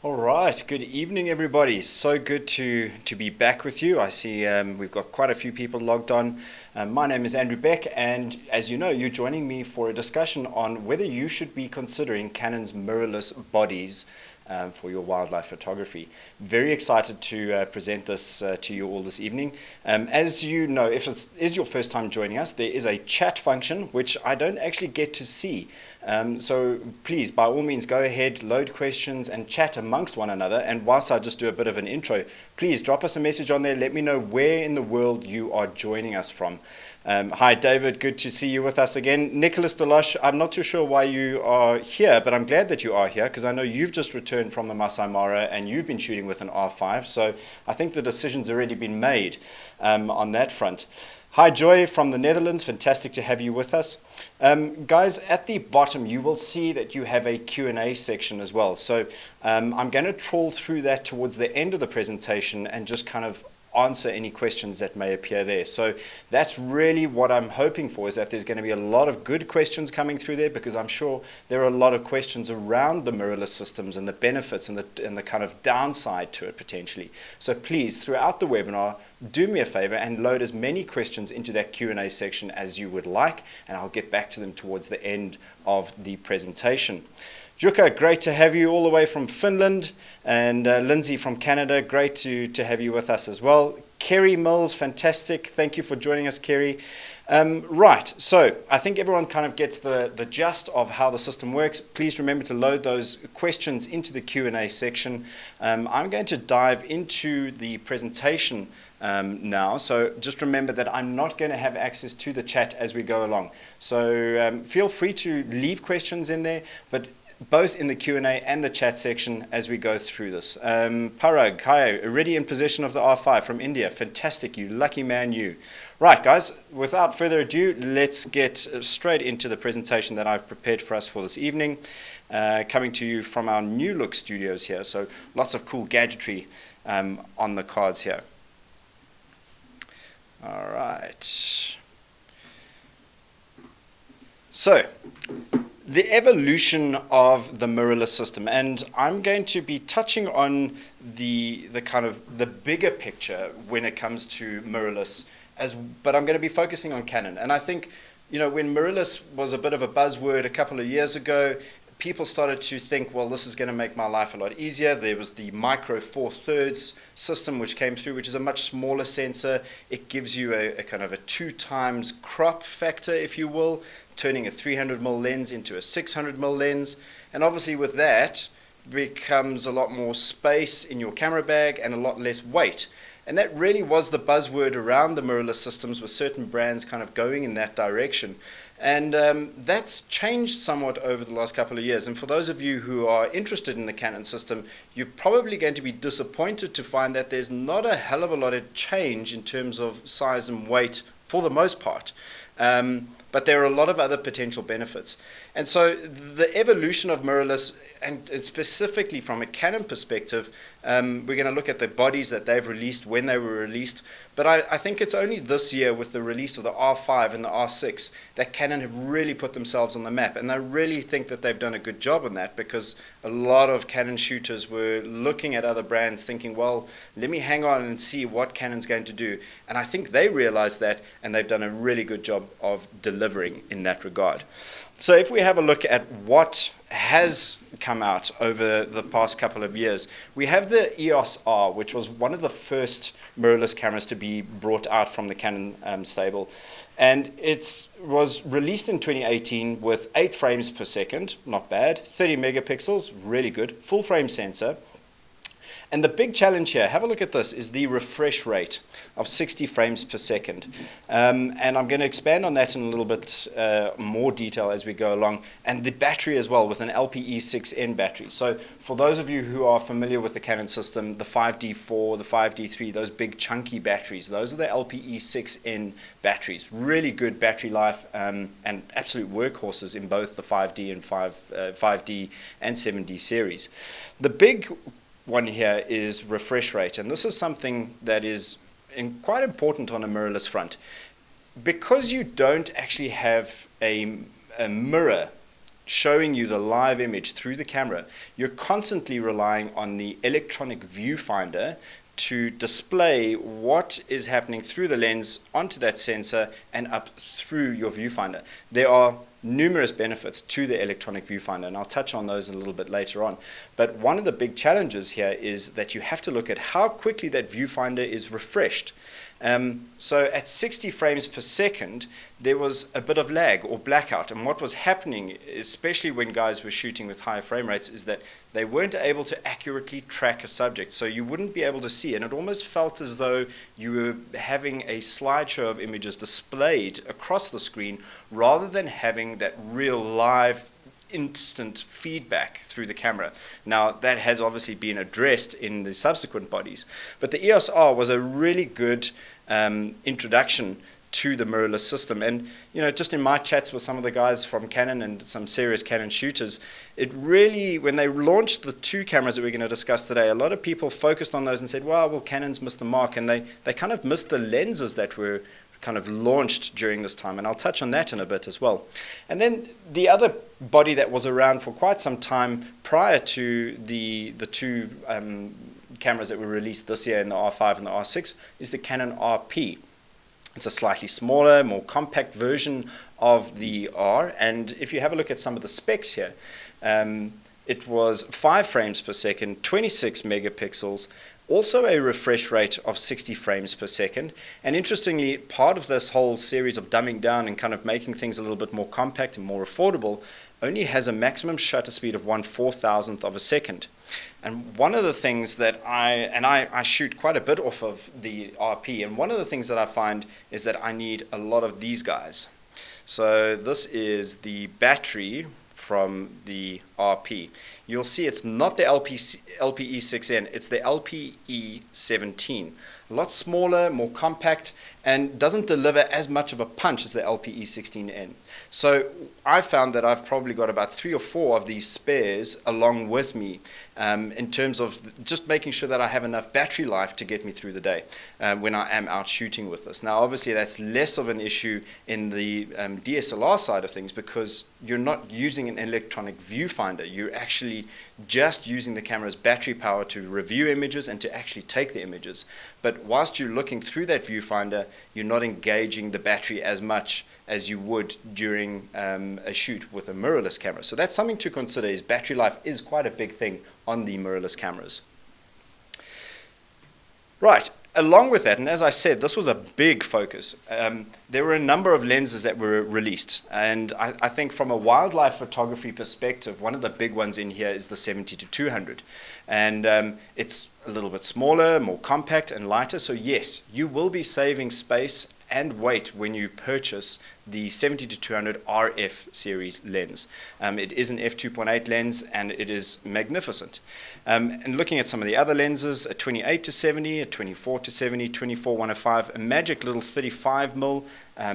All right, good evening, everybody. So good to be back with you. I see we've got quite a few people logged on. My name is Andrew Beck, and as you know, you're joining me for a discussion on whether you should be considering Canon's mirrorless bodies for your wildlife photography. Very excited to present this to you all this evening. As you know, if it is your first time joining us, there is a chat function which I don't actually get to see. So please, by all means, go ahead, load questions and chat amongst one another. And whilst I just do a bit of an intro, please drop us a message on there. Let me know where in the world you are joining us from. Hi, David. Good to see you with us again. Nicholas Deloche, I'm not too sure why you are here, but I'm glad that you are here because I know you've just returned from the Masai Mara and you've been shooting with an R5. So I think the decision's already been made on that front. Hi, Joy from the Netherlands. Fantastic to have you with us. Guys, at the bottom, you will see that you have a Q&A section as well. So I'm going to trawl through that towards the end of the presentation and just kind of answer any questions that may appear there. So that's really what I'm hoping for, is that there's going to be a lot of good questions coming through there, because I'm sure there are a lot of questions around the mirrorless systems and the benefits and the kind of downside to it potentially. So please, throughout the webinar, do me a favor and load as many questions into that Q&A section as you would like, and I'll get back to them towards the end of the presentation. Jukka, great to have you all the way from Finland, and Lindsay from Canada, great to have you with us as well. Kerry Mills, fantastic. Thank you for joining us, Kerry. Right, so I think everyone kind of gets the gist of how the system works. Please remember to load those questions into the Q&A section. I'm going to dive into the presentation now, so just remember that I'm not going to have access to the chat as we go along. So feel free to leave questions in there, but both in the Q&A and the chat section as we go through this. Parag, hi, already in possession of the R5 from India. Fantastic, you lucky man you. Right, guys, without further ado, let's get straight into the presentation that I've prepared for us for this evening, coming to you from our New Look studios here. So lots of cool gadgetry on the cards here. All right. So, the evolution of the mirrorless system, and I'm going to be touching on the kind of the bigger picture when it comes to mirrorless, but I'm going to be focusing on Canon. And I think, you know, when mirrorless was a bit of a buzzword a couple of years ago, people started to think, well, this is going to make my life a lot easier. There was the micro 4/3 system which came through, which is a much smaller sensor. It gives you a kind of a 2 times crop factor, if you will, turning a 300mm lens into a 600mm lens. And obviously with that becomes a lot more space in your camera bag and a lot less weight. And that really was the buzzword around the mirrorless systems, with certain brands kind of going in that direction. And that's changed somewhat over the last couple of years. And for those of you who are interested in the Canon system, you're probably going to be disappointed to find that there's not a hell of a lot of change in terms of size and weight for the most part. But there are a lot of other potential benefits. And so the evolution of mirrorless, and specifically from a Canon perspective, we're going to look at the bodies that they've released, when they were released. But I think it's only this year, with the release of the R5 and the R6, that Canon have really put themselves on the map. And I really think that they've done a good job on that, because a lot of Canon shooters were looking at other brands thinking, well, let me hang on and see what Canon's going to do. And I think they realized that, and they've done a really good job of delivering in that regard. So if we have a look at what has come out over the past couple of years, we have the EOS R, which was one of the first mirrorless cameras to be brought out from the Canon stable. And it was released in 2018 with 8 frames per second, not bad, 30 megapixels, really good, full frame sensor. And the big challenge here, have a look at this, is the refresh rate of 60 frames per second. And I'm going to expand on that in a little bit more detail as we go along. And the battery as well, with an LPE6N battery. So for those of you who are familiar with the Canon system, the 5D4, the 5D3, those big chunky batteries, those are the LPE6N batteries. Really good battery life, and absolute workhorses in both the 5D and 5D and 7D series. The big one here is refresh rate, and this is something that is quite important on a mirrorless front. Because you don't actually have a mirror showing you the live image through the camera, you're constantly relying on the electronic viewfinder to display what is happening through the lens onto that sensor and up through your viewfinder. There are numerous benefits to the electronic viewfinder, and I'll touch on those a little bit later on. But one of the big challenges here is that you have to look at how quickly that viewfinder is refreshed. So at 60 frames per second, there was a bit of lag or blackout. And what was happening, especially when guys were shooting with higher frame rates, is that they weren't able to accurately track a subject. So you wouldn't be able to see. And it almost felt as though you were having a slideshow of images displayed across the screen rather than having that real live instant feedback through the camera. Now, that has obviously been addressed in the subsequent bodies. But the EOS R was a really good introduction to the mirrorless system. And, you know, just in my chats with some of the guys from Canon and some serious Canon shooters, it really, when they launched the two cameras that we're going to discuss today, a lot of people focused on those and said, well, Canon's missed the mark. And they kind of missed the lenses that were kind of launched during this time, and I'll touch on that in a bit as well. And then the other body that was around for quite some time prior to the two cameras that were released this year in the R5 and the R6 is the Canon RP. It's a slightly smaller, more compact version of the R, and if you have a look at some of the specs here, it was 5 frames per second, 26 megapixels, also a refresh rate of 60 frames per second. And interestingly, part of this whole series of dumbing down and kind of making things a little bit more compact and more affordable only has a maximum shutter speed of 1/4000th of a second. And one of the things that I shoot quite a bit off of the RP, and one of the things that I find is that I need a lot of these guys. So this is the battery from the RP. You'll see it's not the LPE6N, it's the LPE17. A lot smaller, more compact, and doesn't deliver as much of a punch as the LPE16N. So I found that I've probably got about 3 or 4 of these spares along with me in terms of just making sure that I have enough battery life to get me through the day when I am out shooting with this. Now, obviously, that's less of an issue in the DSLR side of things because you're not using an electronic viewfinder. You're actually just using the camera's battery power to review images and to actually take the images. But whilst you're looking through that viewfinder, you're not engaging the battery as much as you would during a shoot with a mirrorless camera. So that's something to consider, is battery life is quite a big thing on the mirrorless cameras. Right, along with that, and as I said, this was a big focus. There were a number of lenses that were released, and I think from a wildlife photography perspective, one of the big ones in here is the 70-200. And it's a little bit smaller, more compact and lighter, so yes, you will be saving space and weight when you purchase the 70-200 RF series lens. It is an f2.8 lens and it is magnificent. And looking at some of the other lenses, a 28-70, a 24-70, 24-105, a magic little 35mm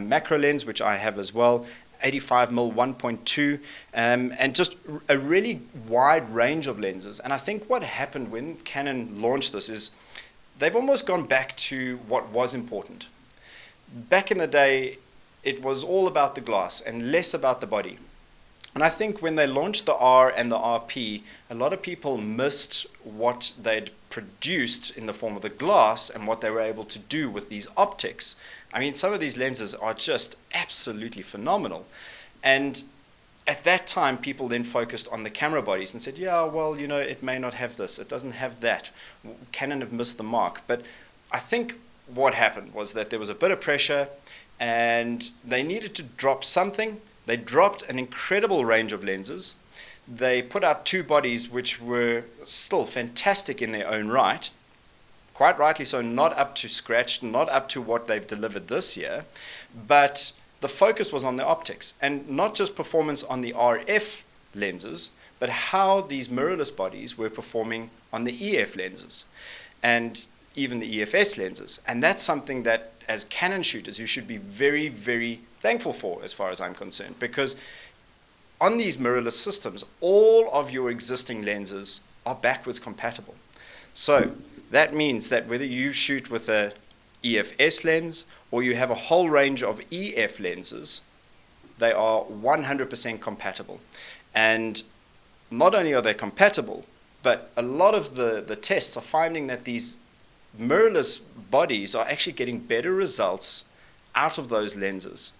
macro lens, which I have as well, 85mm 1.2, and just a really wide range of lenses. And I think what happened when Canon launched this is they've almost gone back to what was important. Back in the day, it was all about the glass and less about the body. And I think when they launched the R and the RP, a lot of people missed what they'd produced in the form of the glass and what they were able to do with these optics. I mean, some of these lenses are just absolutely phenomenal. And at that time, people then focused on the camera bodies and said, yeah, well, you know, it may not have this, it doesn't have that. Canon have missed the mark. But I think what happened was that there was a bit of pressure and they needed to drop something. They dropped an incredible range of lenses. They put out 2 bodies which were still fantastic in their own right. Quite rightly so, not up to scratch, not up to what they've delivered this year. But the focus was on the optics, and not just performance on the RF lenses, but how these mirrorless bodies were performing on the EF lenses. And even the EFS lenses. And that's something that as Canon shooters you should be very, very thankful for as far as I'm concerned, because on these mirrorless systems all of your existing lenses are backwards compatible. So that means that whether you shoot with a EFS lens or you have a whole range of EF lenses, they are 100% compatible. And not only are they compatible, but a lot of the tests are finding that these mirrorless bodies are actually getting better results out of those lenses.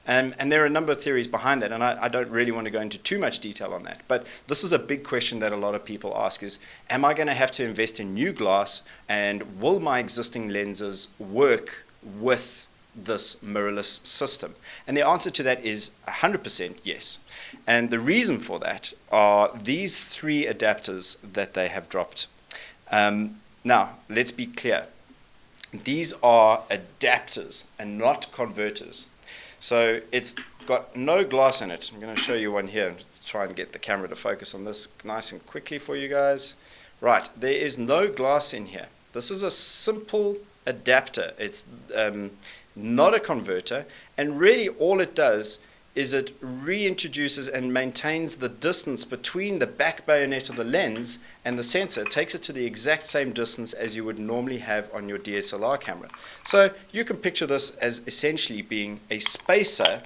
And there are a number of theories behind that, and I don't really want to go into too much detail on that. But this is a big question that a lot of people ask is, am I going to have to invest in new glass, and will my existing lenses work with this mirrorless system? And the answer to that is 100% yes. And the reason for that are these three adapters that they have dropped. Now, let's be clear. These are adapters and not converters. So it's got no glass in it. I'm going to show you one here. Try and get the camera to focus on this nice and quickly for you guys. Right, there is no glass in here. This is a simple adapter. It's not a converter, and really all it does is it reintroduces and maintains the distance between the back bayonet of the lens and the sensor. It takes it to the exact same distance as you would normally have on your DSLR camera. So you can picture this as essentially being a spacer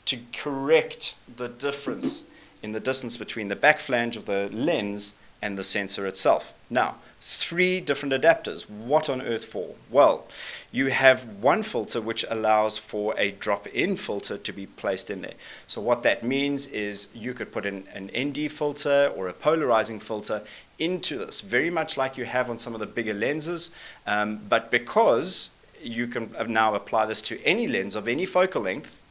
to correct the difference in the distance between the back flange of the lens and the sensor itself. Now, three different adapters. What on earth for? Well, you have one filter which allows for a drop-in filter to be placed in there. So what that means is you could put in an ND filter or a polarizing filter into this, very much like you have on some of the bigger lenses, but because you can now apply this to any lens of any focal length,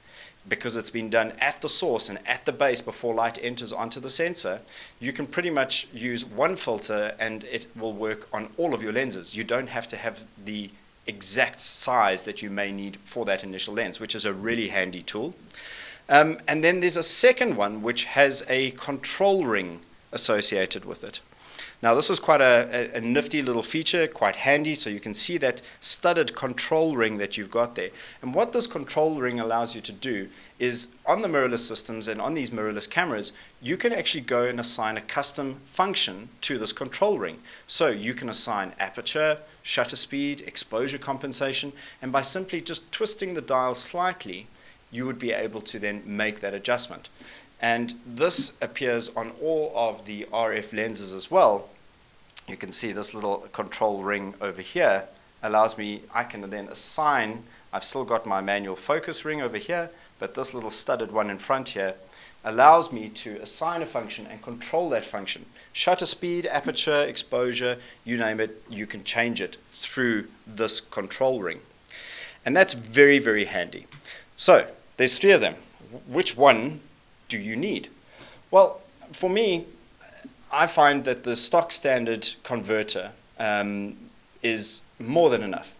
because it's been done at the source and at the base before light enters onto the sensor, you can pretty much use one filter and it will work on all of your lenses. You don't have to have the exact size that you may need for that initial lens, which is a really handy tool. And then there's a second one which has a control ring associated with it. Now this is quite a nifty little feature, quite handy, so you can see that studded control ring that you've got there. And what this control ring allows you to do is on the mirrorless systems and on these mirrorless cameras, you can actually go and assign a custom function to this control ring. So you can assign aperture, shutter speed, exposure compensation, and by simply just twisting the dial slightly, you would be able to then make that adjustment. And this appears on all of the RF lenses as well. You can see this little control ring over here allows me, I can then assign, I've still got my manual focus ring over here, but this little studded one in front here allows me to assign a function and control that function. Shutter speed, aperture, exposure, you name it, you can change it through this control ring. And that's very, very handy. So there's three of them. Which one do you need? Well, for me, I find that the stock standard converter is more than enough.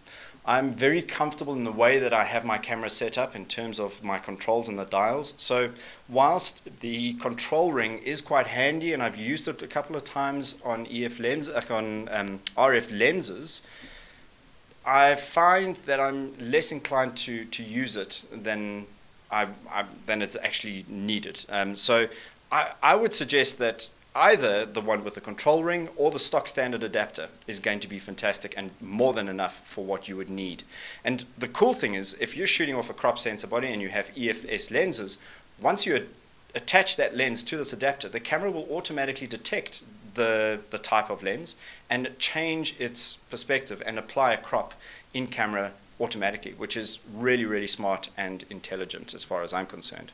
I'm very comfortable in the way that I have my camera set up in terms of my controls and the dials. So whilst the control ring is quite handy, and I've used it a couple of times on RF lenses, I find that I'm less inclined to use it than it's actually needed. So I would suggest that either the one with the control ring or the stock standard adapter is going to be fantastic and more than enough for what you would need. And the cool thing is, if you're shooting off a crop sensor body and you have EFS lenses, once you attach that lens to this adapter, the camera will automatically detect the type of lens and change its perspective and apply a crop in camera automatically, which is really, really smart and intelligent as far as I'm concerned.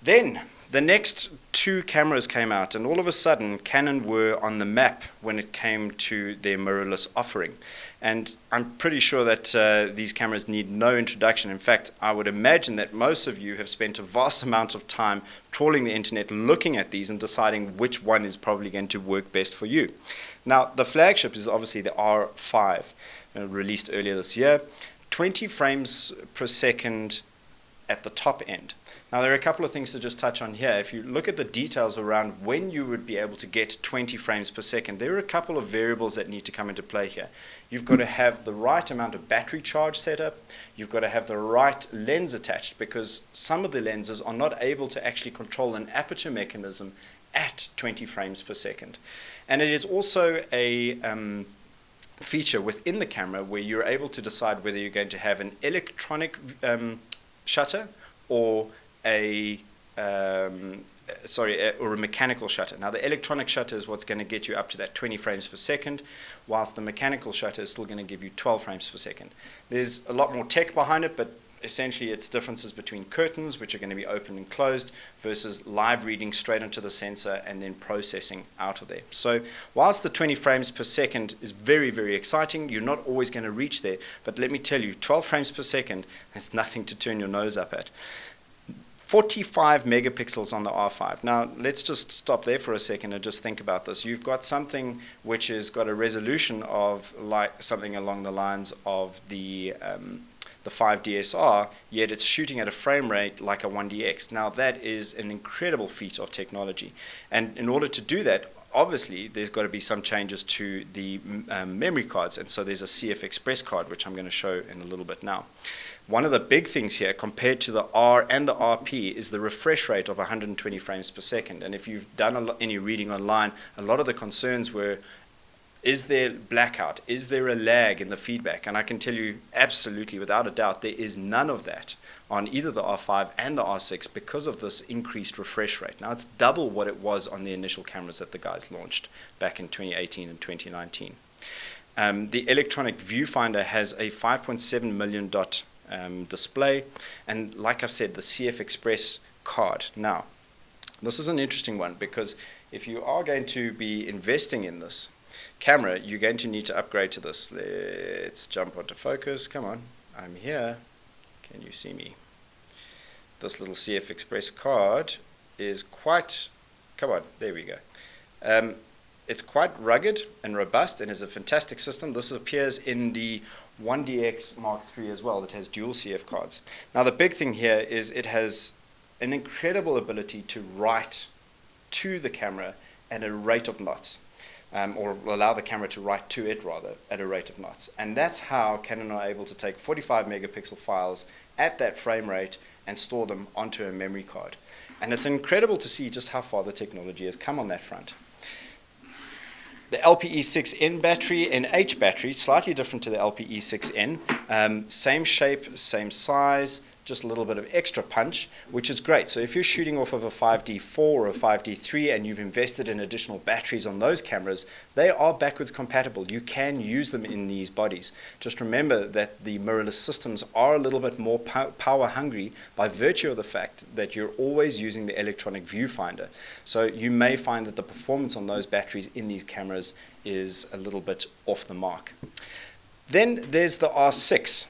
Then the next two cameras came out, and all of a sudden Canon were on the map when it came to their mirrorless offering. And I'm pretty sure that these cameras need no introduction. In fact, I would imagine that most of you have spent a vast amount of time trawling the internet looking at these and deciding which one is probably going to work best for you. Now, the flagship is obviously the R5, released earlier this year, 20 frames per second at the top end. Now, there are a couple of things to just touch on here. If you look at the details around when you would be able to get 20 frames per second, there are a couple of variables that need to come into play here. You've got to have the right amount of battery charge set up. You've got to have the right lens attached, because some of the lenses are not able to actually control an aperture mechanism at 20 frames per second. And it is also a feature within the camera where you're able to decide whether you're going to have an electronic shutter or a or a mechanical shutter. Now the electronic shutter is what's going to get you up to that 20 frames per second, whilst the mechanical shutter is still going to give you 12 frames per second. There's a lot more tech behind it, but essentially it's differences between curtains, which are going to be open and closed, versus live reading straight onto the sensor and then processing out of there. So whilst the 20 frames per second is very, very exciting, you're not always going to reach there, but let me tell you, 12 frames per second, that's nothing to turn your nose up at. 45 megapixels on the R5. Now, let's just stop there for a second and just think about this. You've got something which has got a resolution of like something along the lines of the 5DSR, yet it's shooting at a frame rate like a 1DX. Now, that is an incredible feat of technology. And in order to do that, obviously, there's got to be some changes to the memory cards. And so there's a CF Express card, which I'm going to show in a little bit now. One of the big things here compared to the R and the RP is the refresh rate of 120 frames per second. And if you've done any reading online, a lot of the concerns were, is there blackout? Is there a lag in the feedback? And I can tell you absolutely, without a doubt, there is none of that on either the R5 and the R6 because of this increased refresh rate. Now, it's double what it was on the initial cameras that the guys launched back in 2018 and 2019. The electronic viewfinder has a 5.7 million dot display, and like I've said, the CF Express card. Now, this is an interesting one because if you are going to be investing in this camera, you're going to need to upgrade to this. Let's jump onto focus. Come on, I'm here. Can you see me? This little CF Express card is quite, come on, there we go. It's quite rugged and robust and is a fantastic system. This appears in the 1DX Mark III as well that has dual CF cards. Now the big thing here is it has an incredible ability to write to the camera at a rate of knots, or allow the camera to write to it rather at a rate of knots. And that's how Canon are able to take 45 megapixel files at that frame rate and store them onto a memory card. And it's incredible to see just how far the technology has come on that front. The LPE6N battery, NH battery, slightly different to the LPE6N. Same shape, same size, just a little bit of extra punch, which is great. So if you're shooting off of a 5D4 or a 5D3 and you've invested in additional batteries on those cameras, they are backwards compatible. You can use them in these bodies. Just remember that the mirrorless systems are a little bit more power hungry by virtue of the fact that you're always using the electronic viewfinder. So you may find that the performance on those batteries in these cameras is a little bit off the mark. Then there's the R6.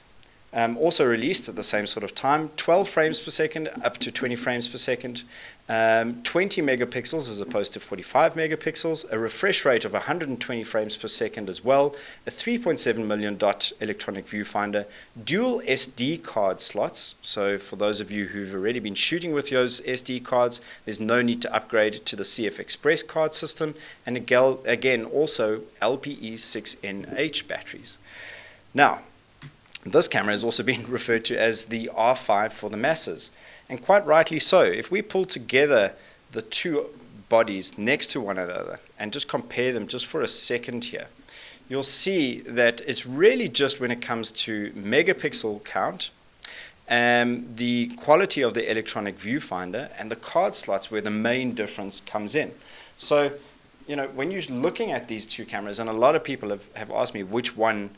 Also released at the same sort of time, 12 frames per second up to 20 frames per second, 20 megapixels as opposed to 45 megapixels, a refresh rate of 120 frames per second as well, a 3.7 million dot electronic viewfinder, dual SD card slots. So for those of you who've already been shooting with those SD cards, there's no need to upgrade to the CF Express card system, and again also LPE6NH batteries. Now, this camera has also been referred to as the R5 for the masses, and quite rightly so. If we pull together the two bodies next to one another and just compare them just for a second here, you'll see that it's really just when it comes to megapixel count, the quality of the electronic viewfinder and the card slots where the main difference comes in. So, you know, when you're looking at these two cameras, and a lot of people have asked me which one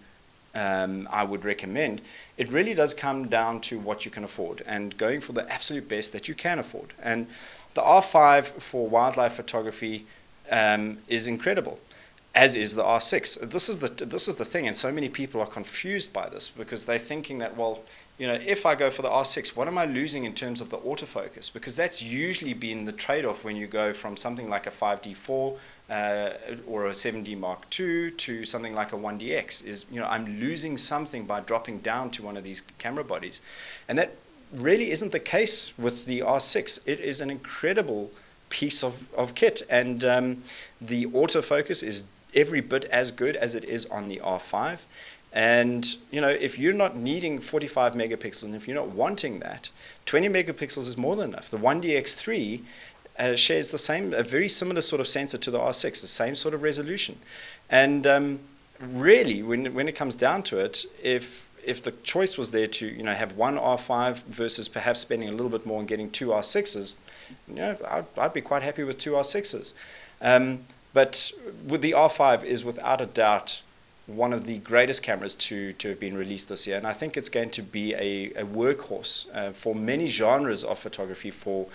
I would recommend, it really does come down to what you can afford and going for the absolute best that you can afford. And the R5 for wildlife photography is incredible, as is the R6. This is the thing, and so many people are confused by this because they're thinking that, well, you know, if I go for the R6, what am I losing in terms of the autofocus? Because that's usually been the trade-off when you go from something like a 5D4 or a 7D Mark II to something like a 1DX. Is, you know, I'm losing something by dropping down to one of these camera bodies. And that really isn't the case with the R6. It is an incredible piece of kit, and the autofocus is every bit as good as it is on the R5. And, you know, if you're not needing 45 megapixels and if you're not wanting that, 20 megapixels is more than enough. The 1DX3 shares a very similar sort of sensor to the R6, the same sort of resolution. And really, when it comes down to it, if if the choice was there to have one R5 versus perhaps spending a little bit more and getting two R6s, I'd be quite happy with two R6s. But with the R5 is without a doubt one of the greatest cameras to have been released this year, and I think it's going to be a workhorse for many genres of photography for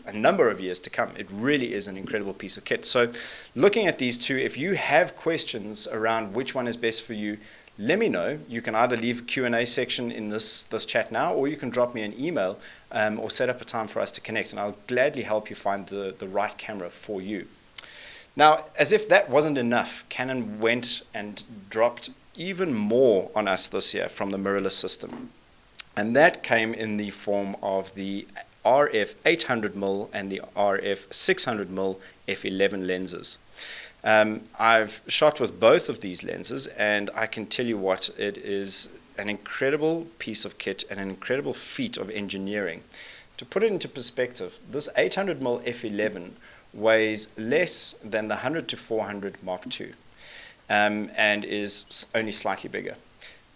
a number of years to come. It really is an incredible piece of kit. So looking at these two, if you have questions around which one is best for you, let me know. You can either leave a Q&A section in this chat now, or you can drop me an email or set up a time for us to connect, and I'll gladly help you find the right camera for you. Now, as if that wasn't enough, Canon went and dropped even more on us this year from the mirrorless system. And that came in the form of the RF 800mm and the RF 600mm f11 lenses. I've shot with both of these lenses, and I can tell you what, it is an incredible piece of kit and an incredible feat of engineering. To put it into perspective, this 800mm f11 weighs less than the 100 to 400 Mark II, and is only slightly bigger.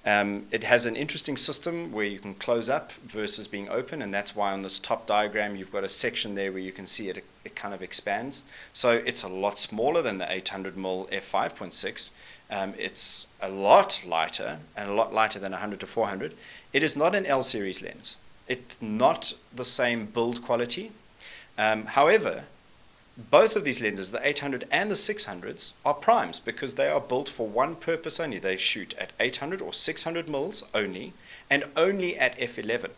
It has an interesting system where you can close up versus being open, and that's why on this top diagram you've got a section there where you can see it kind of expands. So it's a lot smaller than the 800mm f5.6. It's a lot lighter, and a lot lighter than 100 to 400. It is not an L series lens. It's not the same build quality. However, both of these lenses, the 800 and the 600s, are primes because they are built for one purpose only. They shoot at 800 or 600 mils only, and only at f11.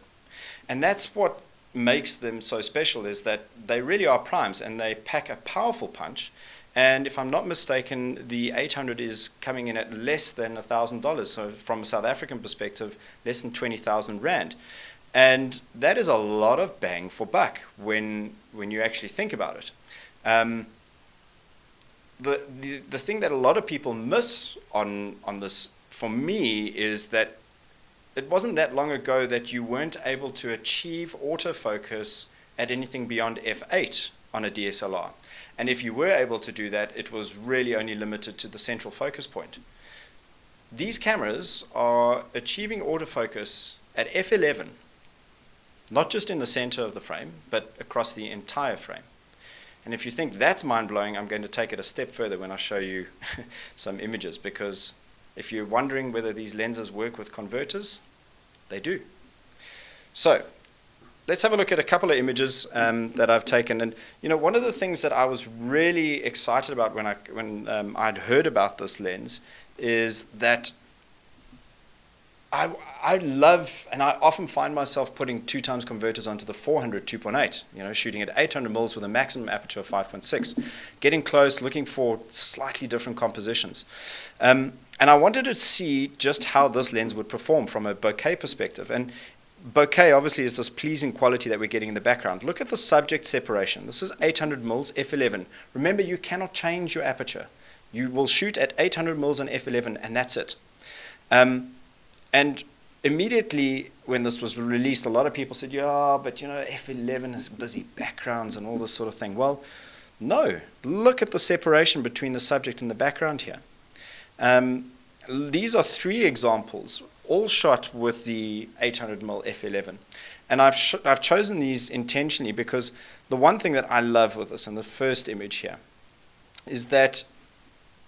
And that's what makes them so special, is that they really are primes and they pack a powerful punch. And if I'm not mistaken, the 800 is coming in at less than $1,000. So from a South African perspective, less than 20,000 Rand. And that is a lot of bang for buck when you actually think about it. The thing that a lot of people miss on this, for me, is that it wasn't that long ago that you weren't able to achieve autofocus at anything beyond f8 on a DSLR. And if you were able to do that, it was really only limited to the central focus point. These cameras are achieving autofocus at f11, not just in the center of the frame, but across the entire frame. And if you think that's mind-blowing, I'm going to take it a step further when I show you some images, because if you're wondering whether these lenses work with converters, they do. So let's have a look at a couple of images that I've taken. And one of the things that I was really excited about when I'd heard about this lens is that I love, and I often find myself putting 2x converters onto the 400 2.8, shooting at 800 mils with a maximum aperture of 5.6, getting close, looking for slightly different compositions. And I wanted to see just how this lens would perform from a bokeh perspective. And bokeh obviously is this pleasing quality that we're getting in the background. Look at the subject separation. This is 800 mils f11. Remember, you cannot change your aperture. You will shoot at 800 mils and f11, and that's it. And immediately when this was released, a lot of people said, yeah, but f11 has busy backgrounds and all this sort of thing. Well, no. Look at the separation between the subject and the background here. These are 3 examples, all shot with the 800mm f11. And I've chosen these intentionally because the one thing that I love with this, in the first image here, is that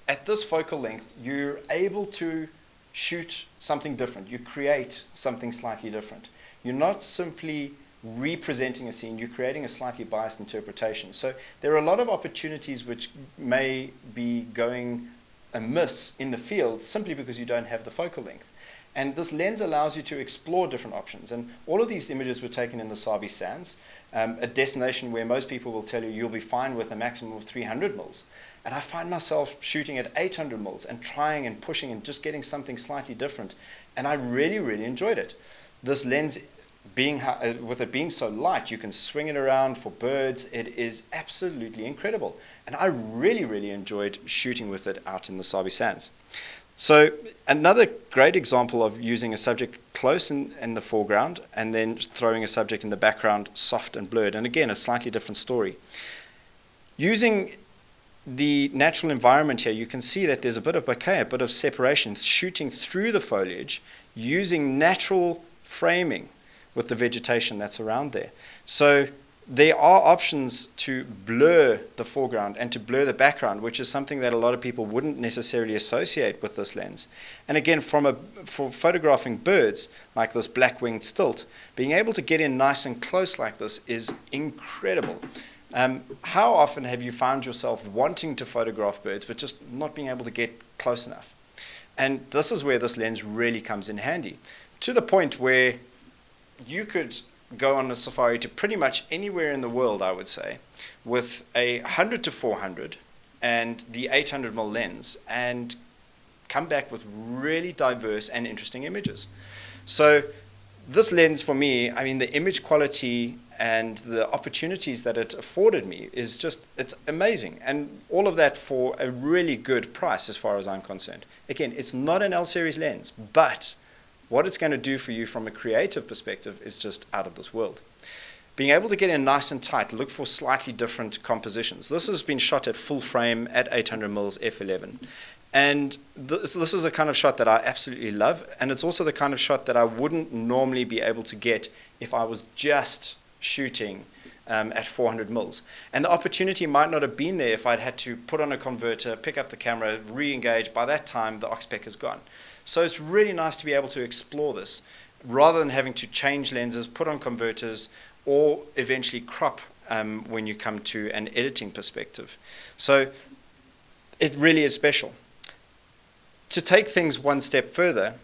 at this focal length, you're able to shoot something different. You create something slightly different. You're not simply representing a scene, you're creating a slightly biased interpretation. So there are a lot of opportunities which may be going amiss in the field simply because you don't have the focal length. And this lens allows you to explore different options. And all of these images were taken in the Sabi Sands, a destination where most people will tell you you'll be fine with a maximum of 300 mils. And I find myself shooting at 800 mils and trying and pushing and just getting something slightly different. And I really, really enjoyed it. This lens, with it being so light, you can swing it around for birds. It is absolutely incredible. And I really, really enjoyed shooting with it out in the Sabi Sands. So another great example of using a subject close in the foreground and then throwing a subject in the background soft and blurred. And again, a slightly different story. Using the natural environment here, you can see that there's a bit of bokeh, a bit of separation. Shooting through the foliage, using natural framing with the vegetation that's around there. So there are options to blur the foreground and to blur the background, which is something that a lot of people wouldn't necessarily associate with this lens. And again, for photographing birds, like this black-winged stilt, being able to get in nice and close like this is incredible. How often have you found yourself wanting to photograph birds, but just not being able to get close enough? And this is where this lens really comes in handy, to the point where you could go on a safari to pretty much anywhere in the world, I would say, with a 100 to 400 and the 800mm lens, and come back with really diverse and interesting images. So this lens for me, I mean, the image quality and the opportunities that it afforded me is just, it's amazing. And all of that for a really good price as far as I'm concerned. Again, it's not an L-series lens, but what it's going to do for you from a creative perspective is just out of this world. Being able to get in nice and tight, look for slightly different compositions. This has been shot at full frame at 800mm f11. And this is the kind of shot that I absolutely love. And it's also the kind of shot that I wouldn't normally be able to get if I was just shooting at 400mm. And the opportunity might not have been there if I'd had to put on a converter, pick up the camera, re-engage. By that time, the aux-spec is gone. So it's really nice to be able to explore this rather than having to change lenses, put on converters, or eventually crop when you come to an editing perspective. So it really is special. To take things one step further,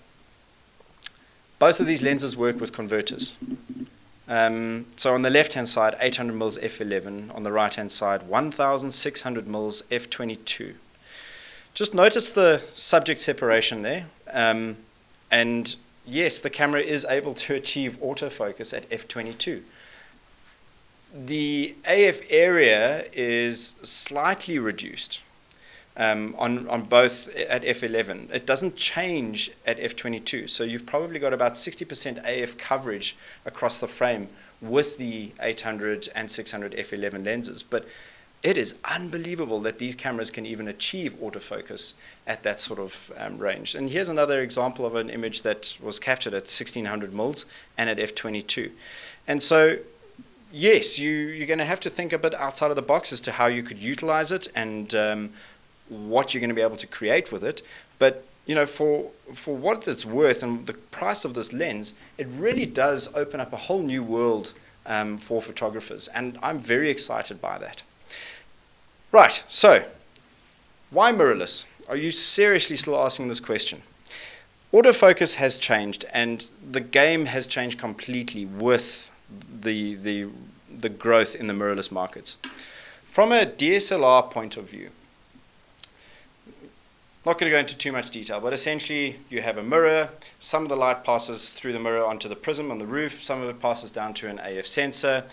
both of these lenses work with converters. So on the left-hand side, 800mm f11. On the right-hand side, 1600mm f22. Just notice the subject separation there. And yes, the camera is able to achieve autofocus at f22. The AF area is slightly reduced on both at f11. It doesn't change at f22. So you've probably got about 60% AF coverage across the frame with the 800 and 600 f11 lenses. But it is unbelievable that these cameras can even achieve autofocus at that sort of range. And here's another example of an image that was captured at 1600mm and at f22. And so, yes, you're going to have to think a bit outside of the box as to how you could utilize it and what you're going to be able to create with it. But you know, for what it's worth and the price of this lens, it really does open up a whole new world for photographers. And I'm very excited by that. Right, so why mirrorless? Are you seriously still asking this question? Autofocus has changed, and the game has changed completely with the growth in the mirrorless markets. From a DSLR point of view, not going to go into too much detail, but essentially you have a mirror. Some of the light passes through the mirror onto the prism on the roof. Some of it passes down to an AF sensor.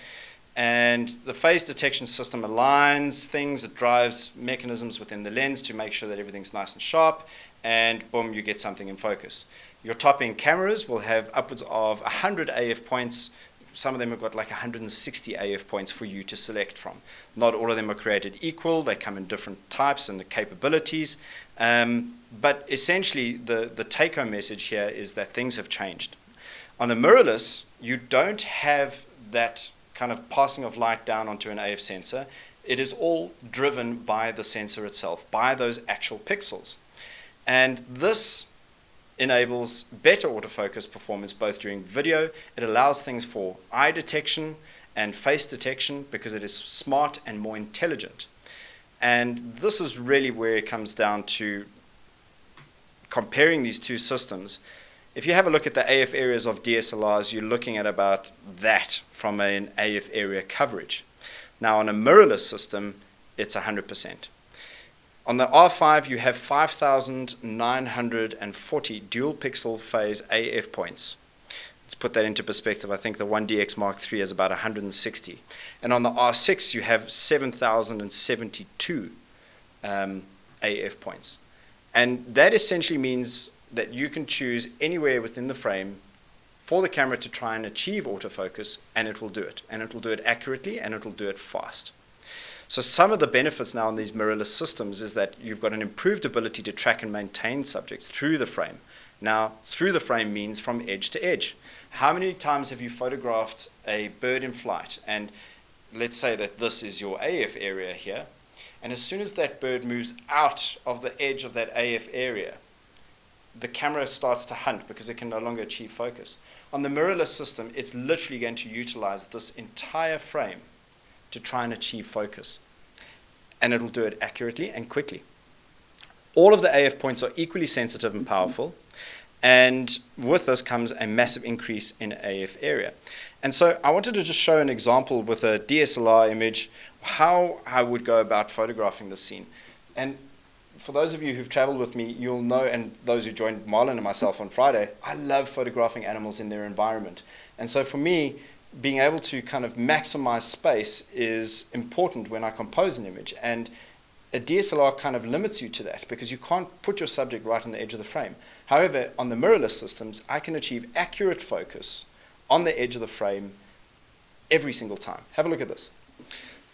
And the phase detection system aligns things. It drives mechanisms within the lens to make sure that everything's nice and sharp. And boom, you get something in focus. Your top-end cameras will have upwards of 100 AF points. Some of them have got like 160 AF points for you to select from. Not all of them are created equal. They come in different types and capabilities. But essentially, the take-home message here is that things have changed. On a mirrorless, you don't have that kind of passing of light down onto an AF sensor. It is all driven by the sensor itself, by those actual pixels. And this enables better autofocus performance both during video. It allows things for eye detection and face detection because it is smart and more intelligent. And this is really where it comes down to comparing these two systems. If you have a look at the AF areas of DSLRs, you're looking at about that from an AF area coverage. Now on a mirrorless system, it's 100%. On the R5, you have 5,940 dual pixel phase AF points. Let's put that into perspective. I think the 1DX Mark III is about 160. And on the R6, you have 7,072 AF points. And that essentially means that you can choose anywhere within the frame for the camera to try and achieve autofocus, and it will do it. And it will do it accurately, and it will do it fast. So some of the benefits now in these mirrorless systems is that you've got an improved ability to track and maintain subjects through the frame. Now, through the frame means from edge to edge. How many times have you photographed a bird in flight? And let's say that this is your AF area here. And as soon as that bird moves out of the edge of that AF area, the camera starts to hunt because it can no longer achieve focus. On the mirrorless system, it's literally going to utilize this entire frame to try and achieve focus. And it'll do it accurately and quickly. All of the AF points are equally sensitive and powerful. And with this comes a massive increase in AF area. And so I wanted to just show an example with a DSLR image, how I would go about photographing this scene. And for those of you who've traveled with me, you'll know, and those who joined Marlon and myself on Friday, I love photographing animals in their environment. And so for me, being able to kind of maximize space is important when I compose an image. And a DSLR kind of limits you to that because you can't put your subject right on the edge of the frame. However, on the mirrorless systems, I can achieve accurate focus on the edge of the frame every single time. Have a look at this.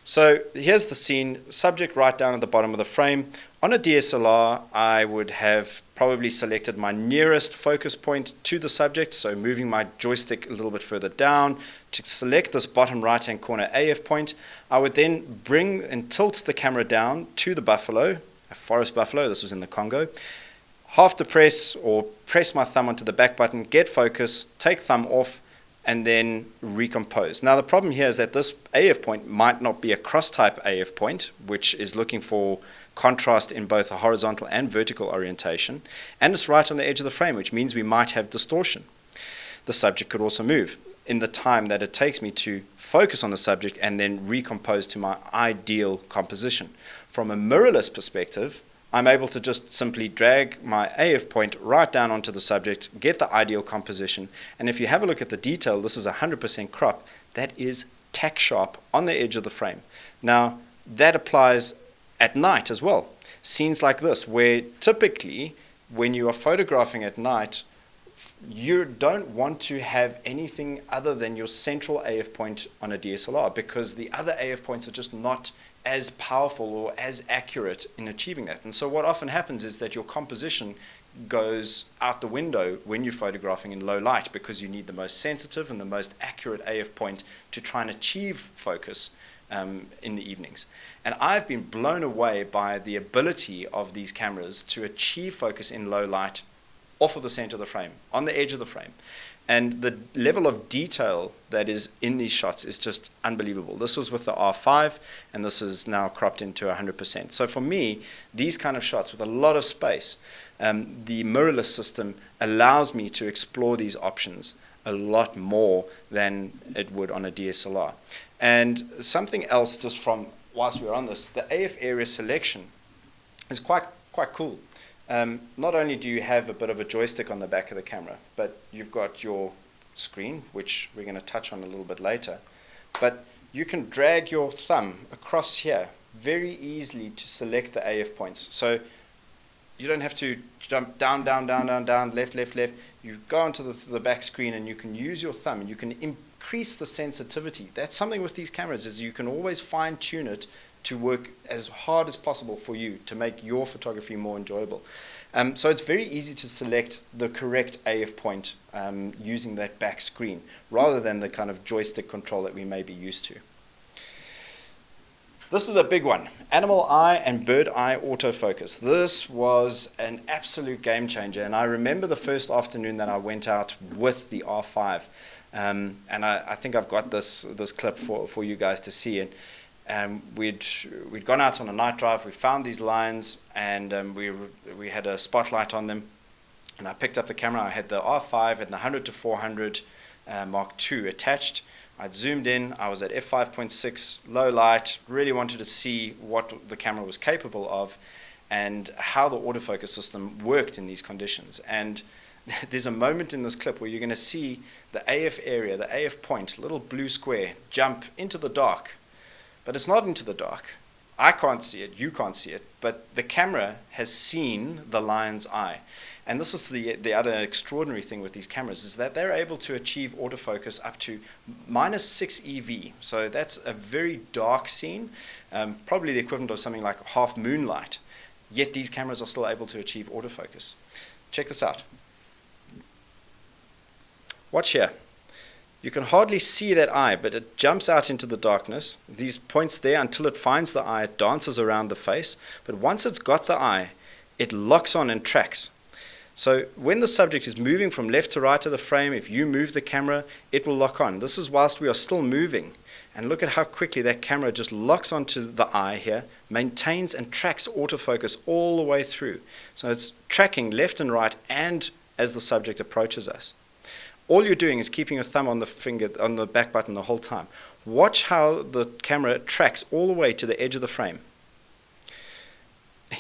So here's the scene, subject right down at the bottom of the frame. On a DSLR, I would have probably selected my nearest focus point to the subject, so moving my joystick a little bit further down to select this bottom right-hand corner AF point. I would then bring and tilt the camera down to the buffalo, a forest buffalo, this was in the Congo. Half depress or press my thumb onto the back button, get focus, take thumb off, and then recompose. Now the problem here is that this AF point might not be a cross-type AF point, which is looking for contrast in both a horizontal and vertical orientation, and it's right on the edge of the frame, which means we might have distortion. The subject could also move in the time that it takes me to focus on the subject and then recompose to my ideal composition. From a mirrorless perspective, I'm able to just simply drag my AF point right down onto the subject, get the ideal composition, and if you have a look at the detail, this is 100% crop. That is tack sharp on the edge of the frame. Now, that applies at night as well. Scenes like this, where typically when you are photographing at night, you don't want to have anything other than your central AF point on a DSLR because the other AF points are just not as powerful or as accurate in achieving that. And so what often happens is that your composition goes out the window when you're photographing in low light because you need the most sensitive and the most accurate AF point to try and achieve focus in the evenings. And I've been blown away by the ability of these cameras to achieve focus in low light off of the center of the frame, on the edge of the frame. And the level of detail that is in these shots is just unbelievable. This was with the R5, and this is now cropped into 100%. So for me, these kind of shots with a lot of space, the mirrorless system allows me to explore these options a lot more than it would on a DSLR. And something else, just from whilst we're on this, the AF area selection is quite cool. Not only do you have a bit of a joystick on the back of the camera, but you've got your screen, which we're going to touch on a little bit later. But you can drag your thumb across here very easily to select the AF points. So you don't have to jump down, left. You go onto the back screen and you can use your thumb and you can increase the sensitivity. That's something with these cameras, is you can always fine tune it to work as hard as possible for you to make your photography more enjoyable. So it's very easy to select the correct AF point using that back screen rather than the kind of joystick control that we may be used to. This is a big one, Animal Eye and Bird Eye Autofocus. This was an absolute game changer, and I remember the first afternoon that I went out with the R5, and I think I've got this clip for you guys to see. And we'd gone out on a night drive, we found these lions, and we had a spotlight on them, and I picked up the camera. I had the R5 and the 100 to 400 Mark II attached. I'd zoomed in, I was at f5.6, low light, really wanted to see what the camera was capable of and how the autofocus system worked in these conditions. And there's a moment in this clip where you're going to see the AF area, the AF point, little blue square, jump into the dark. But it's not into the dark. I can't see it, you can't see it, but the camera has seen the lion's eye. And this is the other extraordinary thing with these cameras, is that they're able to achieve autofocus up to -6 EV. So that's a very dark scene, probably the equivalent of something like half moonlight. Yet these cameras are still able to achieve autofocus. Check this out. Watch here. You can hardly see that eye, but it jumps out into the darkness. These points there, until it finds the eye, it dances around the face. But once it's got the eye, it locks on and tracks. So when the subject is moving from left to right of the frame, if you move the camera, it will lock on. This is whilst we are still moving. And look at how quickly that camera just locks onto the eye here, maintains and tracks autofocus all the way through. So it's tracking left and right and as the subject approaches us. All you're doing is keeping your thumb on the finger, on the back button the whole time. Watch how the camera tracks all the way to the edge of the frame.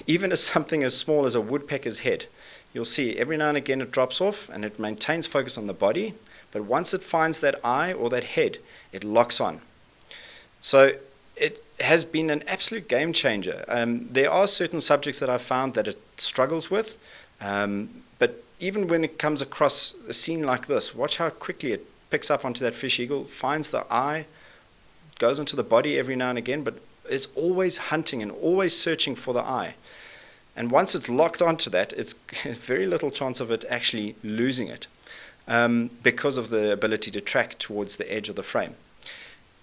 Even as something as small as a woodpecker's head, you'll see every now and again it drops off and it maintains focus on the body, but once it finds that eye or that head, it locks on. So it has been an absolute game changer. There are certain subjects that I've found that it struggles with, but even when it comes across a scene like this, watch how quickly it picks up onto that fish eagle, finds the eye, goes into the body every now and again, but it's always hunting and always searching for the eye. And once it's locked onto that, it's very little chance of it actually losing it because of the ability to track towards the edge of the frame.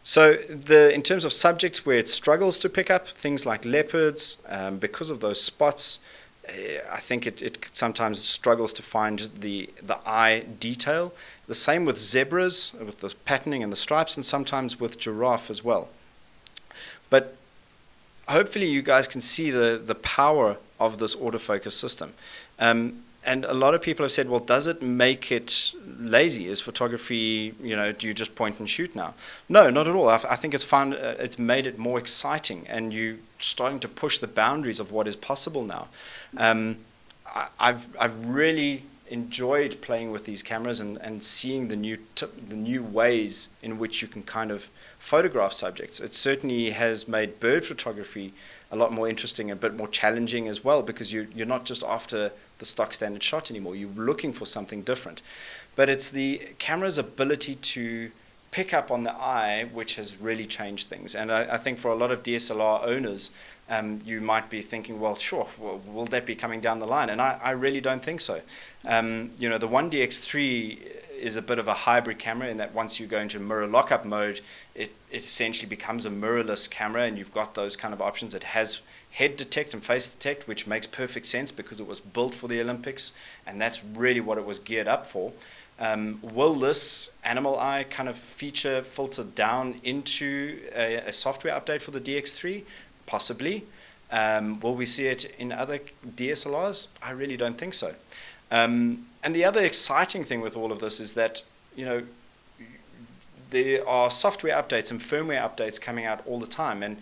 So in terms of subjects where it struggles to pick up, things like leopards, because of those spots, I think it sometimes struggles to find the eye detail. The same with zebras, with the patterning and the stripes, and sometimes with giraffe as well. But hopefully you guys can see the power of this autofocus system. And a lot of people have said, well, does it make it lazy? Is photography, do you just point and shoot now? No, not at all. I think it's made it more exciting, and you're starting to push the boundaries of what is possible now. I've really enjoyed playing with these cameras and seeing the new ways in which you can kind of photograph subjects. It certainly has made bird photography a lot more interesting and a bit more challenging as well, because you're not just after the stock standard shot anymore. You're looking for something different. But it's the camera's ability to pick up on the eye which has really changed things. And I think for a lot of DSLR owners, you might be thinking, well, sure, will that be coming down the line? And I really don't think so. The 1DX3 is a bit of a hybrid camera in that once you go into mirror lockup mode, it essentially becomes a mirrorless camera, and you've got those kind of options. It has head detect and face detect, which makes perfect sense because it was built for the Olympics, and that's really what it was geared up for. Will this Animal Eye kind of feature filter down into a software update for the DX3? Possibly. Will we see it in other DSLRs? I really don't think so. And the other exciting thing with all of this is that, there are software updates and firmware updates coming out all the time. And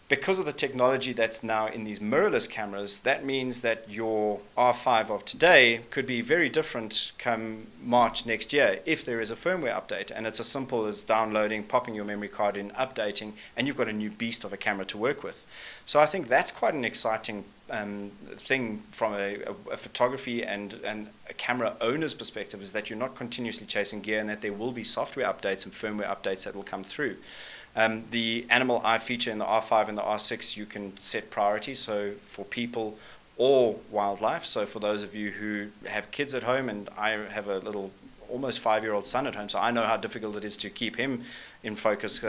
because of the technology that's now in these mirrorless cameras, that means that your R5 of today could be very different come March next year if there is a firmware update. And it's as simple as downloading, popping your memory card in, updating, and you've got a new beast of a camera to work with. So I think that's quite an exciting thing from a photography and a camera owner's perspective, is that you're not continuously chasing gear, and that there will be software updates and firmware updates that will come through. The Animal Eye feature in the R5 and the R6, you can set priority, so for people or wildlife. So for those of you who have kids at home, and I have a little almost 5-year-old son at home, so I know how difficult it is to keep him in focus,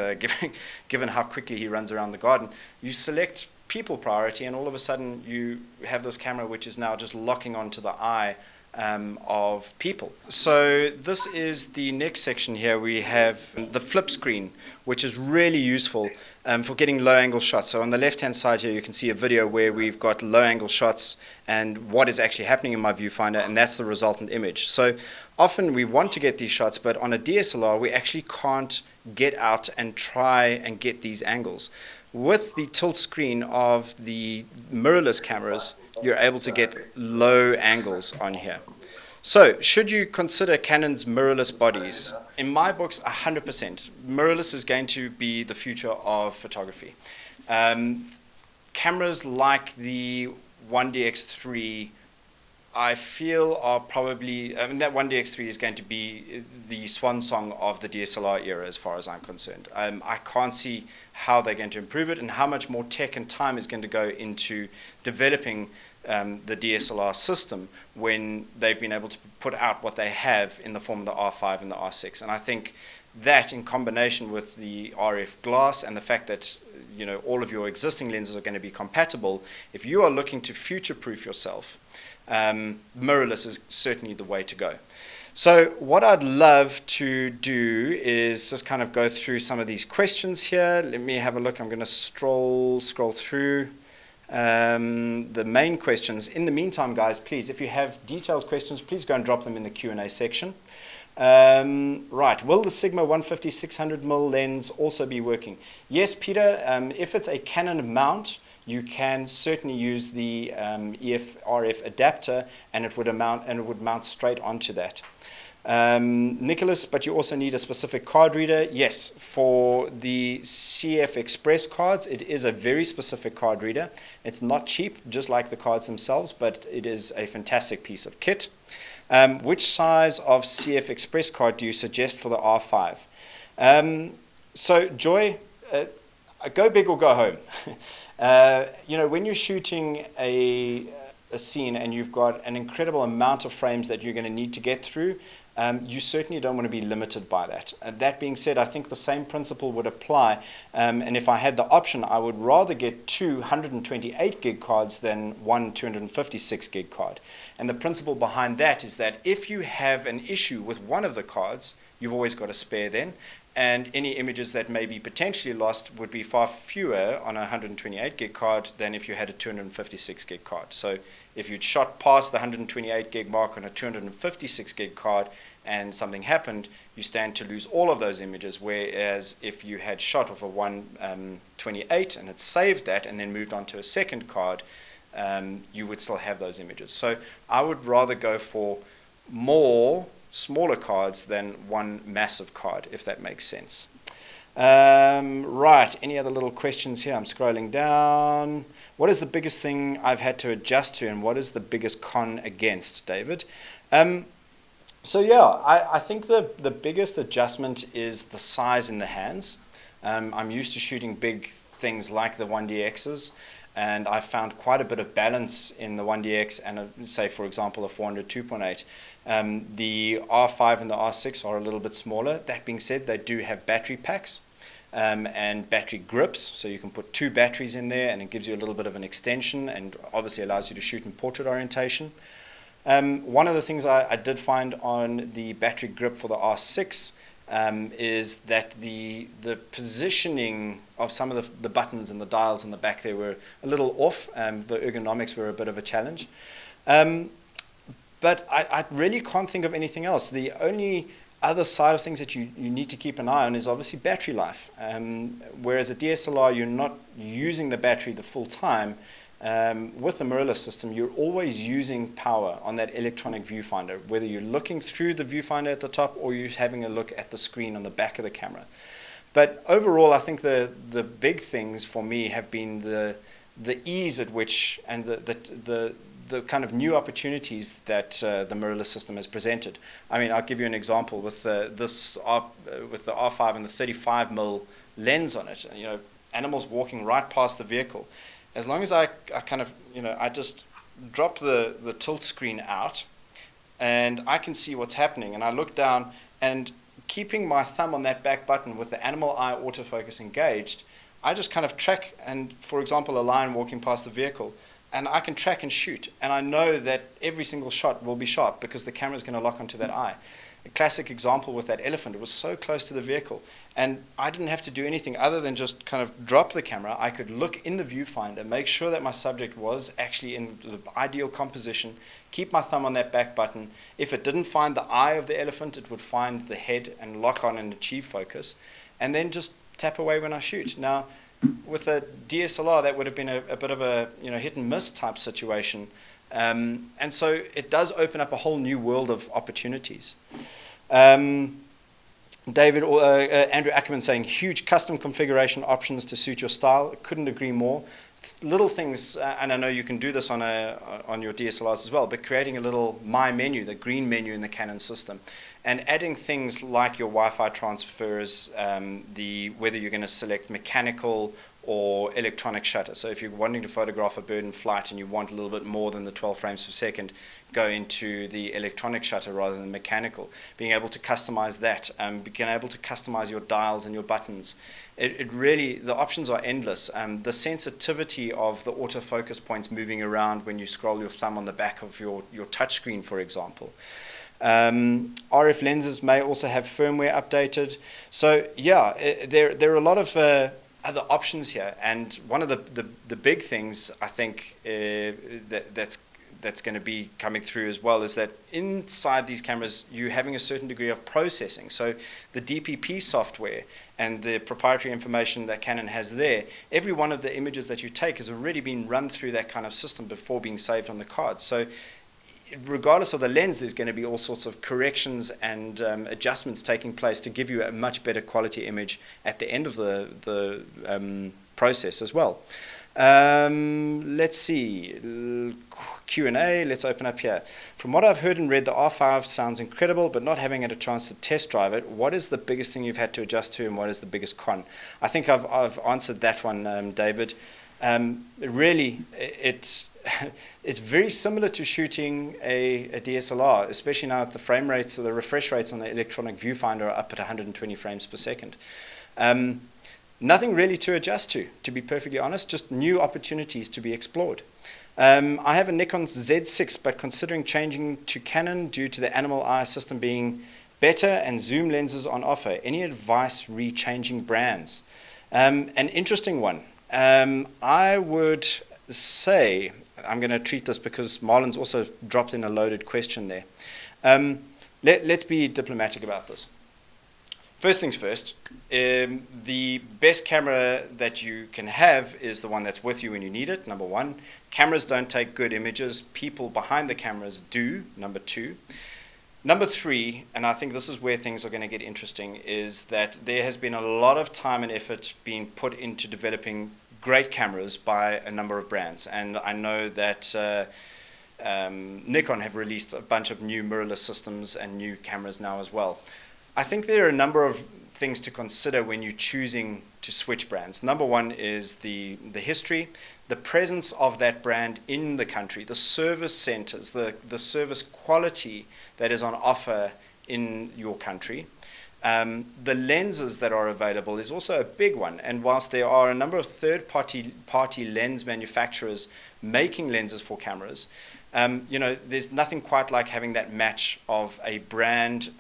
given how quickly he runs around the garden. You select people priority, and all of a sudden you have this camera which is now just locking onto the eye of people. So this is the next section here. We have the flip screen, which is really useful for getting low angle shots. So on the left hand side here you can see a video where we've got low angle shots and what is actually happening in my viewfinder, and that's the resultant image. So often we want to get these shots, but on a DSLR we actually can't get out and try and get these angles. With the tilt screen of the mirrorless cameras, you're able to get low angles on here. So, should you consider Canon's mirrorless bodies? In my books, 100%. Mirrorless is going to be the future of photography. Cameras like the 1DX3 I feel are probably, I mean, that 1DX3 is going to be the swan song of the DSLR era as far as I'm concerned. I can't see how they're going to improve it and how much more tech and time is going to go into developing the DSLR system when they've been able to put out what they have in the form of the R5 and the R6. And I think that in combination with the RF glass and the fact that all of your existing lenses are going to be compatible, if you are looking to future-proof yourself, mirrorless is certainly the way to go. So what I'd love to do is just kind of go through some of these questions here. Let me have a look. I'm going to scroll through the main questions. In the meantime, guys, please, if you have detailed questions, please go and drop them in the Q&A section. Right, will the Sigma 150-600mm lens also be working? Yes, Peter, if it's a Canon mount, you can certainly use the RF adapter, and it would mount straight onto that. Nicholas, but you also need a specific card reader. Yes, for the CF Express cards, it is a very specific card reader. It's not cheap, just like the cards themselves, but it is a fantastic piece of kit. Which size of CF Express card do you suggest for the R5? So, Joy, go big or go home. When you're shooting a scene and you've got an incredible amount of frames that you're going to need to get through, you certainly don't want to be limited by that. That being said, I think the same principle would apply, and if I had the option, I would rather get two 128 gig cards than one 256 gig card. And the principle behind that is that if you have an issue with one of the cards, you've always got a spare then, and any images that may be potentially lost would be far fewer on a 128 gig card than if you had a 256 gig card. So if you'd shot past the 128 gig mark on a 256 gig card and something happened, you stand to lose all of those images, whereas if you had shot off a 128 and had saved that and then moved on to a second card, you would still have those images. So I would rather go for more smaller cards than one massive card, if that makes sense. Right, any other little questions here? I'm scrolling down. What is the biggest thing I've had to adjust to, and what is the biggest con against, David? So yeah, I think the biggest adjustment is the size in the hands. I'm used to shooting big things like the 1DXs, and I found quite a bit of balance in the 1DX and, say, for example, a 400 2.8. The R5 and the R6 are a little bit smaller. That being said, they do have battery packs and battery grips, so you can put two batteries in there, and it gives you a little bit of an extension and obviously allows you to shoot in portrait orientation. One of the things I did find on the battery grip for the R6 is that the positioning of some of the buttons and the dials in the back there were a little off. The ergonomics were a bit of a challenge. But I really can't think of anything else. The only other side of things that you need to keep an eye on is obviously battery life. Whereas a DSLR, you're not using the battery the full time. With the mirrorless system, you're always using power on that electronic viewfinder, whether you're looking through the viewfinder at the top or you're having a look at the screen on the back of the camera. But overall, I think the big things for me have been the ease at which and the kind of new opportunities that the mirrorless system has presented. I mean, I'll give you an example with with the R5 and the 35mm lens on it. Animals walking right past the vehicle. As long as I kind of, I just drop the tilt screen out and I can see what's happening, and I look down, and keeping my thumb on that back button with the Animal Eye Autofocus engaged, I just kind of track, and for example, a lion walking past the vehicle, and I can track and shoot, and I know that every single shot will be sharp because the camera is going to lock onto that eye. A classic example with that elephant, it was so close to the vehicle, and I didn't have to do anything other than just kind of drop the camera. I could look in the viewfinder, make sure that my subject was actually in the ideal composition, keep my thumb on that back button. If it didn't find the eye of the elephant, it would find the head and lock on and achieve focus, and then just tap away when I shoot. Now, with a DSLR, that would have been a bit of a hit and miss type situation. And so it does open up a whole new world of opportunities. David, Andrew Ackerman saying, huge custom configuration options to suit your style. Couldn't agree more. little things, and I know you can do this on your DSLRs as well, but creating a little My menu, the green menu in the Canon system, and adding things like your Wi-Fi transfers, whether you're going to select mechanical or electronic shutter. So if you're wanting to photograph a bird in flight and you want a little bit more than the 12 frames per second, go into the electronic shutter rather than mechanical. Being able to customize that, being able to customize your dials and your buttons. It really, the options are endless. The sensitivity of the autofocus points moving around when you scroll your thumb on the back of your touchscreen, for example. RF lenses may also have firmware updated. So yeah, there are a lot of other options here, and one of the big things I think that's going to be coming through as well is that inside these cameras you're having a certain degree of processing. So the DPP software and the proprietary information that Canon has there, every one of the images that you take has already been run through that kind of system before being saved on the card. So regardless of the lens, there's going to be all sorts of corrections and adjustments taking place to give you a much better quality image at the end of the process as well. Let's see, Q&A, let's open up here. From what I've heard and read, the R5 sounds incredible, but not having had a chance to test drive it, what is the biggest thing you've had to adjust to, and what is the biggest con? I think I've answered that one, David. Really, it's very similar to shooting a DSLR, especially now that the frame rates, the refresh rates on the electronic viewfinder are up at 120 frames per second. Nothing really to adjust to be perfectly honest, just new opportunities to be explored. I have a Nikon Z6, but considering changing to Canon due to the Animal Eye system being better and zoom lenses on offer. Any advice re-changing brands? An interesting one. I would say, I'm going to treat this because Marlon's also dropped in a loaded question there. Let's be diplomatic about this. First things first, the best camera that you can have is the one that's with you when you need it, number one. Cameras don't take good images. People behind the cameras do, number two. Number three, and I think this is where things are going to get interesting, is that there has been a lot of time and effort being put into developing great cameras by a number of brands. And I know that Nikon have released a bunch of new mirrorless systems and new cameras now as well. I think there are a number of things to consider when you're choosing to switch brands. Number one is the history, the presence of that brand in the country, the service centers, the service quality that is on offer in your country. The lenses that are available is also a big one. And whilst there are a number of third-party lens manufacturers making lenses for cameras, there's nothing quite like having that match of a brand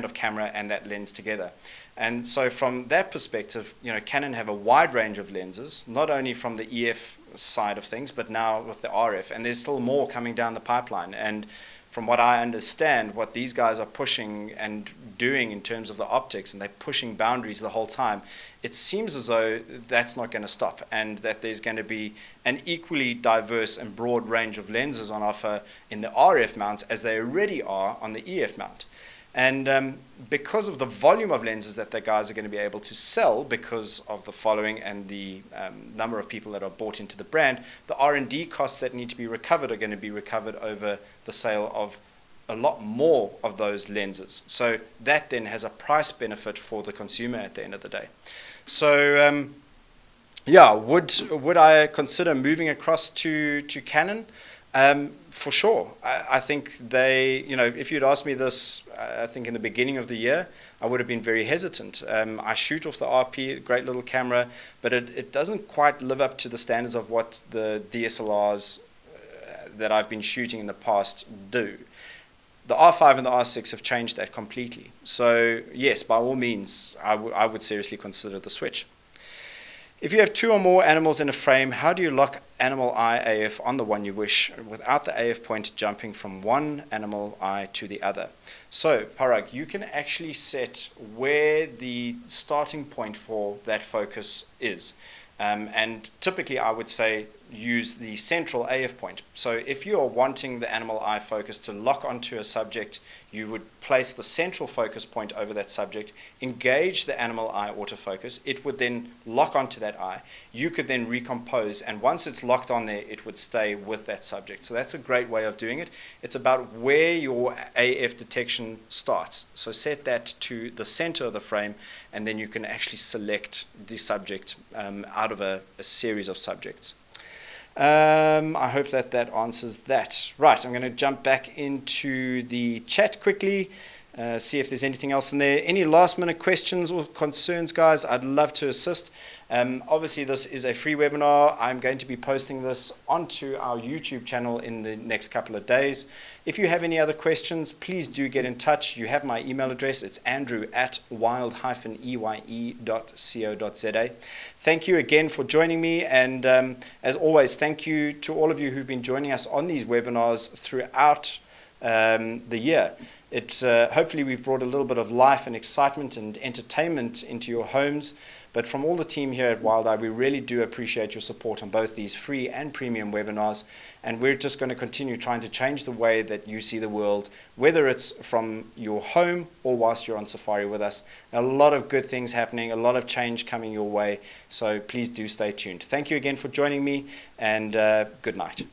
of camera and that lens together. And so from that perspective, Canon have a wide range of lenses, not only from the EF side of things, but now with the RF. And there's still more coming down the pipeline. And from what I understand, what these guys are pushing and doing in terms of the optics, and they're pushing boundaries the whole time, it seems as though that's not going to stop, and that there's going to be an equally diverse and broad range of lenses on offer in the RF mounts as they already are on the EF mount. And because of the volume of lenses that the guys are going to be able to sell, because of the following and the number of people that are bought into the brand, the R&D costs that need to be recovered are going to be recovered over the sale of a lot more of those lenses. So that then has a price benefit for the consumer at the end of the day. So yeah, would I consider moving across to Canon? For sure. I think they, if you'd asked me this, I think in the beginning of the year, I would have been very hesitant. I shoot off the RP, a great little camera, but it doesn't quite live up to the standards of what the DSLRs that I've been shooting in the past do. The R5 and the R6 have changed that completely. So yes, by all means, I would seriously consider the switch. If you have two or more animals in a frame, how do you lock Animal Eye AF on the one you wish without the AF point jumping from one animal eye to the other? So, Parag, you can actually set where the starting point for that focus is. And typically I would say use the central AF point. So if you are wanting the animal eye focus to lock onto a subject, you would place the central focus point over that subject, engage the animal eye autofocus, it would then lock onto that eye. You could then recompose, and once it's locked on there, it would stay with that subject. So that's a great way of doing it. It's about where your AF detection starts. So set that to the center of the frame, and then you can actually select the subject out of a series of subjects. I hope that answers that. Right, I'm going to jump back into the chat quickly, see if there's anything else in there. Any last minute questions or concerns, guys? I'd love to assist. Obviously, this is a free webinar. I'm going to be posting this onto our YouTube channel in the next couple of days. If you have any other questions, please do get in touch. You have my email address. It's andrew@wild-eye.co.za. Thank you again for joining me. And as always, thank you to all of you who've been joining us on these webinars throughout the year. Hopefully we've brought a little bit of life and excitement and entertainment into your homes. But from all the team here at Wild Eye, we really do appreciate your support on both these free and premium webinars. And we're just going to continue trying to change the way that you see the world, whether it's from your home or whilst you're on safari with us. A lot of good things happening, a lot of change coming your way. So please do stay tuned. Thank you again for joining me, and good night.